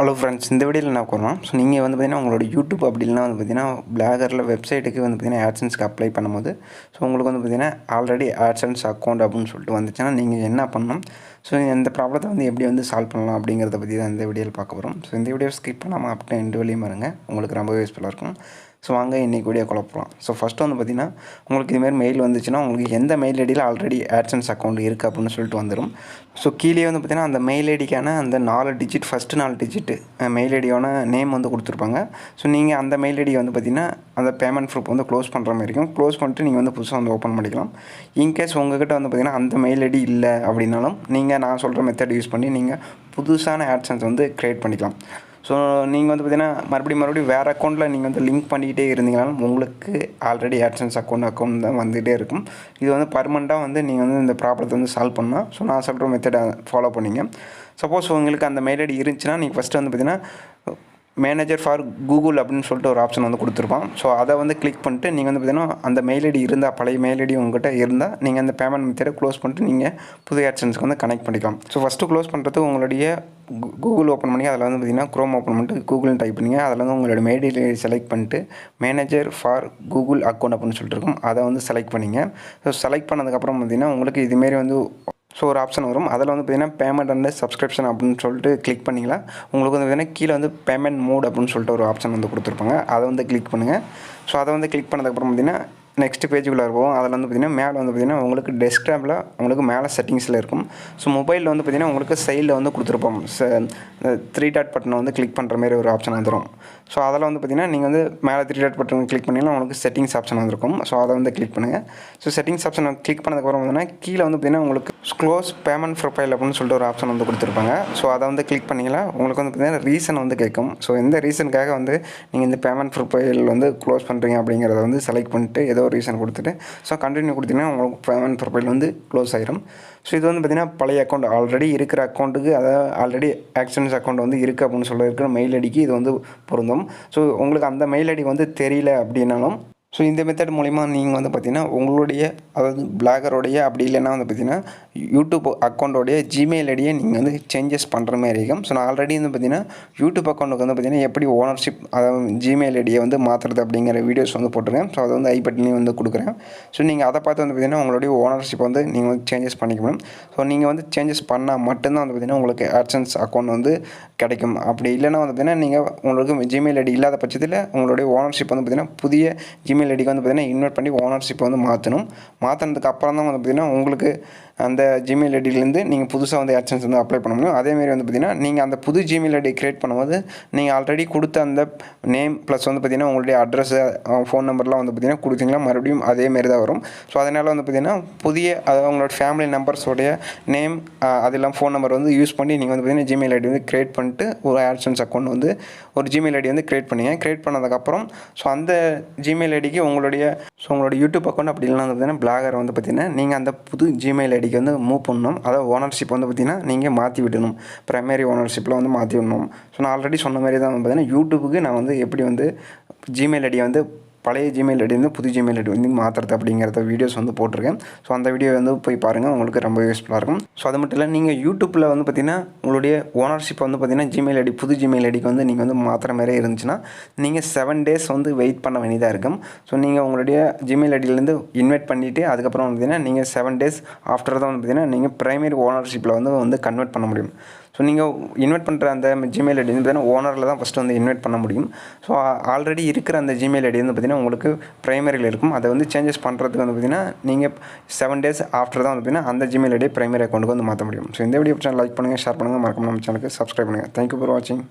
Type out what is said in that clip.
Hello friends, இந்த வீடியோவில் என்ன பண்ணலாம். ஸோ நீங்கள் பார்த்தீங்கன்னா உங்களோட யூடியூப் அப்படி இல்லைனா பார்த்தீங்கன்னா பிளாகரில் வெப்சைட்டுக்கு பார்த்தீங்கன்னா ஆட்சன்ஸ்க்கு அப்ளை பண்ணும்போது ஸோ உங்களுக்கு பார்த்தீங்கன்னா ஆல்ரெடி ஆட்சன்ஸ் அக்கௌண்ட் அப்படின்னு சொல்லிட்டு வந்துச்சுன்னா நீங்கள் என்ன பண்ணணும், ஸோ இந்த ப்ராப்ளத்தை எப்படி சால்வ் பண்ணலாம் அப்படிங்கிறத பற்றி தான் இந்த வீடியோவில் பார்க்க போகிறோம். ஸோ இந்த வீடியோ ஸ்கிப் பண்ணாமல் அப்படியே ரெண்டு வழியும் பாருங்க, உங்களுக்கு ரொம்ப யூஸ்ஃபுல்லாக இருக்கும். ஸோ வாங்க இன்றைக்கி வீடியோ குழப்பலாம். ஸோ ஃபஸ்ட்டு பார்த்தீங்கன்னா உங்களுக்கு இதுமாரி மெயில் வந்துச்சுன்னா உங்களுக்கு எந்த மெயில் ஐடியில் ஆல்ரெடி ஆட்சன்ஸ் அக்கௌண்ட் இருக்குது அப்படின்னு சொல்லிட்டு வந்துடும். ஸோ கீழே பார்த்தீங்கன்னா அந்த மெயில் ஐடிக்கான அந்த 4 டிஜிட் ஃபஸ்ட்டு 4 டிஜிட் மெயில் ஐடியோட நேம் கொடுத்துருப்பாங்க. ஸோ நீங்கள் அந்த மெயில் ஐடியை பார்த்தீங்கன்னா அந்த பேமெண்ட் ப்ரூஃப் க்ளோஸ் பண்ணுற மாதிரி இருக்கும். க்ளோஸ் பண்ணிட்டு நீங்கள் புதுசாக ஓப்பன் பண்ணிக்கலாம். இன்கேஸ் உங்கள்கிட்ட பார்த்தீங்கன்னா அந்த மெயில் ஐடி இல்லை அப்படின்னாலும் நீங்கள் நான் சொல்கிற மெத்தட் யூஸ் பண்ணி நீங்கள் புதுசான ஆட்சன்ஸ் க்ரியேட் பண்ணிக்கலாம். ஸோ நீங்கள் பார்த்தீங்கன்னா மறுபடியும் வேறு அக்கௌண்ட்டில் நீங்கள் லிங்க் பண்ணிக்கிட்டே இருந்தீங்கனாலும் உங்களுக்கு ஆல்ரெடி ஆட்சன்ஸ் அக்கௌண்ட் தான் வந்துகிட்டே இருக்கும். இது பர்மனெண்ட்டாக நீங்கள் இந்த ப்ராப்ளத்தை சால்வ் பண்ணால் ஸோ நான் சொல்கிற மெத்தடை ஃபாலோ பண்ணிங்க. சப்போஸ் உங்களுக்கு அந்த மெயில் ஐடி இருந்துச்சுன்னா நீங்கள் ஃபஸ்ட்டு பார்த்தீங்கன்னா மேனேஜர் ஃபார் கூகுள் அப்படின்னு சொல்லிட்டு ஒரு ஆப்ஷன் கொடுத்துருப்பான். ஸோ அதை கிளிக் பண்ணிட்டு நீங்கள் பார்த்தீங்கன்னா அந்த மெயில் ஐடி இருந்தால், பழைய மெயில் ஐடி உங்கள்கிட்ட இருந்தால் நீங்கள் அந்த பேமெண்ட் மெத்தடை க்ளோஸ் பண்ணிட்டு நீங்கள் புது ஆட்சன்ஸ்க்கு கனெக்ட் பண்ணிக்கலாம். ஸோ ஃபஸ்ட்டு க்ளோஸ் பண்ணுறதுக்கு உங்களுடைய கூகுள் ஓப்பன் பண்ணி அதில் பார்த்தீங்கன்னா க்ரோம் ஓப்பன் பண்ணிட்டு கூகுள்னு டைப் பண்ணிங்க. அதில் உங்களோட மெயில் ஐடி செலக்ட் பண்ணிட்டு மேனேஜர் ஃபார் கூகுள் அக்கௌண்ட் அப்படின்னு சொல்லிட்டு இருக்கும், அதை செலக்ட் பண்ணிங்க. ஸோ செலக்ட் பண்ணதுக்கப்புறம் பார்த்தீங்கன்னா உங்களுக்கு இதுமாரி ஸோ ஒரு ஆப்ஷன் வரும். அதில் பார்த்தீங்கன்னா பேமெண்ட் அண்ட் சப்ஸ்கிரிப்ஷன் அப்படின்னு சொல்லிட்டு கிளிக் பண்ணிங்களா உங்களுக்கு பார்த்தீங்கன்னா கீழே பேமெண்ட் மோட் அப்படின்னு சொல்லிட்டு ஒரு ஆப்ஷன் கொடுத்துருப்பாங்க. அதை கிளிக் பண்ணுங்கள். ஸோ அதை கிளிக் பண்ணதுக்கப்புறம் பார்த்தீங்கன்னா நெக்ஸ்ட் பேஜுக்குள்ளே இருக்கும். அதில் பார்த்தீங்கன்னா மேலே பார்த்தீங்கன்னா உங்களுக்கு டெஸ்க்டாப்பில் உங்களுக்கு மேலே செட்டிங்ஸில் இருக்கும். ஸோ மொபைலில் பார்த்தீங்கன்னா உங்களுக்கு சைடில் கொடுத்துருப்போம் 3 டாட் பட்டனை கிளிக் பண்ணுற மாதிரி ஒரு ஆப்ஷன் வந்துடும். ஸோ அதில் பார்த்தீங்கன்னா நீங்கள் மேலே 3 டாட் பட்டன் கிளிக் பண்ணிங்கன்னா உங்களுக்கு செட்டிங்ஸ் ஆப்ஷன் வந்திருக்கும். ஸோ அதை கிளிக் பண்ணுங்கள். ஸோ செட்டிங்ஸ் ஆப்ஷனை கிளிக் பண்ணதுக்கப்புறம் பார்த்தீங்கன்னா கீழே பார்த்தீங்கன்னா உங்களுக்கு க்ளோஸ் பேமெண்ட் ப்ரொஃபைல் அப்படின்னு சொல்லிட்டு ஒரு ஆப்ஷன் கொடுத்துருப்பாங்க. ஸோ அதை கிளிக் பண்ணிங்களா உங்களுக்கு பார்த்தீங்கன்னா ரீசன் கேட்கும். ஸோ எந்த ரீசனுக்காக நீங்கள் இந்த பேமெண்ட் ப்ரொஃபைல் க்ளோஸ் பண்ணுறீங்க அப்படிங்கிறத செலக்ட் பண்ணிட்டு ஏதோ ரீசன் கொடுத்துட்டு ஸோ கண்டினியூ கொடுத்தீங்கன்னா உங்களுக்கு பேமெண்ட் ப்ரொஃபைல் க்ளோஸ் ஆயிரும். ஸோ இது பார்த்தீங்கன்னா பழைய அக்கௌண்ட் ஆல்ரெடி இருக்கிற அக்கௌண்ட்டுக்கு, அதாவது ஆல்ரெடி ஆக்ஷன்ஸ் அக்கௌண்ட் இருக்குது அப்படின்னு சொல்ல இருக்கிற மெயில் ஐடிக்கு இது பொருந்தும். ஸோ உங்களுக்கு அந்த மெயில் ஐடி தெரியல அப்படின்னாலும் ஸோ இந்த மெத்தட் மூலிமா நீங்கள் பார்த்தீங்கன்னா உங்களுடைய, அதாவது பிளாகரோடைய அப்படி இல்லைன்னா பார்த்தீங்கன்னா யூடியூப் அக்கௌண்ட்டோடைய ஜிமெயில் ஐடியை நீங்கள் சேஞ்சஸ் பண்ணுற மாதிரி இருக்கும். ஸோ நான் ஆல்ரெடி பார்த்தீங்கன்னா யூடியூப் அக்கௌண்ட்டுக்கு பார்த்தீங்கன்னா எப்படி ஓனர்ஷிப், அதாவது ஜிமெயில் ஐடியை மாற்றுறது அப்படிங்கிற வீடியோஸ் போட்டிருக்கேன். ஸோ அதை ஐ பட்டன்லேயும் கொடுக்குறேன். ஸோ நீங்கள் அதை பார்த்து பார்த்தீங்கன்னா உங்களுடைய ஓனர்ஷிப் நீங்கள் சேஞ்சஸ் பண்ணிக்கணும். ஸோ நீங்கள் சேஞ்சஸ் பண்ணால் மட்டும்தான் பார்த்தீங்கன்னா உங்களுக்கு ஆட்சன்ஸ் அக்கௌண்ட் கிடைக்கும். அப்படி இல்லைன்னா பார்த்தீங்கன்னா நீங்கள் உங்களுக்கு ஜிமெயில் ஐடி இல்லாத பட்சத்தில் உங்களுடைய ஓனர்ஷிப் பார்த்தீங்கன்னா புதிய ஜிமெயில் ஐடிக்கு பார்த்தீங்கன்னா இன்வெர்ட் பண்ணி ஓனர்ஷிப் மாற்றணும். மாற்றினதுக்கு அப்புறம் தான் பார்த்தீங்கன்னா உங்களுக்கு அந்த ஜிமெயில் ஐடியிலேருந்து நீங்கள் புதுசாக ஆட்சன்ஸ் அப்ளை பண்ண முடியும். அதேமாரி பார்த்தீங்கன்னா நீங்கள் அந்த புது ஜிமெயில் ஐடி க்ரியேட் பண்ணும்போது நீங்கள் ஆல்ரெடி கொடுத்த அந்த நேம் ப்ளஸ் பார்த்தீங்கன்னா உங்களுடைய அட்ரஸு, ஃபோன் நம்பர்லாம் பார்த்தீங்கன்னா கொடுத்தீங்கன்னா மறுபடியும் அதேமாரி தான் வரும். ஸோ அதனால் பார்த்தீங்கன்னா புதிய, அதாவது உங்களோட ஃபேமிலி நம்பர்ஸோடைய நேம் அதெல்லாம் ஃபோன் நம்பர் யூஸ் பண்ணி நீங்கள் பார்த்தீங்கன்னா ஜிமெயில் ஐடி க்ரியேட் பண்ணிட்டு ஒரு ஆட்சன்ஸ் அக்கௌண்ட் ஒரு ஜிமெயில் ஐடி க்ரியேட் பண்ணிங்க. க்ரியேட் பண்ணதுக்கப்புறம் ஸோ அந்த ஜிமெயில் ஐடிக்கு உங்களுடைய யூடியூப் அக்கௌண்ட் அப்படி இல்லைனா பார்த்தீங்கன்னா பிளாகர் பார்த்தீங்கன்னா நீங்கள் அந்த புது ஜிமெயில் ஐடிக்கு மூவ் பண்ணணும். அதாவது ஓனர்ஷிப் பார்த்தீங்கன்னா நீங்கள் மாற்றி விடணும். ப்ரைமரி ஓனர்ஷிப்பில் மாற்றி விடணும். ஸோ நான் ஆல்ரெடி சொன்ன மாதிரி தான் பார்த்தீங்கன்னா யூடியூபுக்கு நான் எப்படி ஜிமெயில் ஐடியை பழைய ஜிமெயில் ஐடி புது ஜிமெயில் ஐடி மாற்றுறது அப்படிங்கிறத வீடியோஸ் போட்டிருக்கேன். ஸோ அந்த வீடியோ போய் பாருங்கள், உங்களுக்கு ரொம்ப யூஸ்ஃபுல்லாக இருக்கும். ஸோ அது மட்டும் இல்லை, நீங்கள் யூடியூப்பில் பார்த்தீங்கன்னா உங்களுடைய ஓனர்ஷிப் பார்த்தீங்கன்னா ஜிமெயில் ஐடி புது ஜிமெயில் ஐடிக்கு நீங்கள் மாற்றுற மாதிரி இருந்துச்சுன்னா நீங்கள் 7 days வெயிட் பண்ண வேண்டியதாக இருக்கும். ஸோ நீங்கள் உங்களுடைய ஜிமெயில் ஐடியிலேருந்து இன்வைட் பண்ணிவிட்டு அதுக்கப்புறம் பார்த்தீங்கன்னா நீங்கள் 7 days ஆஃப்டர் தான் பார்த்தீங்கன்னா நீங்கள் ப்ரைமரி ஓனர்ஷிப்பில் கன்வெர்ட் பண்ண முடியும். ஸோ நீங்கள் இன்வைட் பண்ணுற அந்த ஜிமெயில் ஐடி பார்த்தீங்கன்னா ஓனரில் தான் ஃபஸ்ட்டு இன்வைட் பண்ண முடியும். ஸோ ஆல்ரெடி இருக்கிற அந்த ஜிமெயில் ஐடி பார்த்தீங்கன்னா உங்களுக்கு ப்ரைமரியில் இருக்கும். அதை சேஞ்சஸ் பண்ணுறதுக்கு பார்த்தீங்கன்னா நீங்கள் 7 days ஆஃப்டர் தான் பார்த்தீங்கன்னா அந்த ஜிமெயில் ஐடி ப்ரைமரி அக்கௌண்ட்டுக்கு மாற்ற முடியும். ஸோ இந்த வீடியோ லைக் பண்ணுங்கள், ஷேர் பண்ணுங்கள், மறக்காம நம்ம சேனலுக்கு சப்ஸ்கிரைப் பண்ணுங்கள். தேங்க்யூ ஃபார் வாட்சிங்.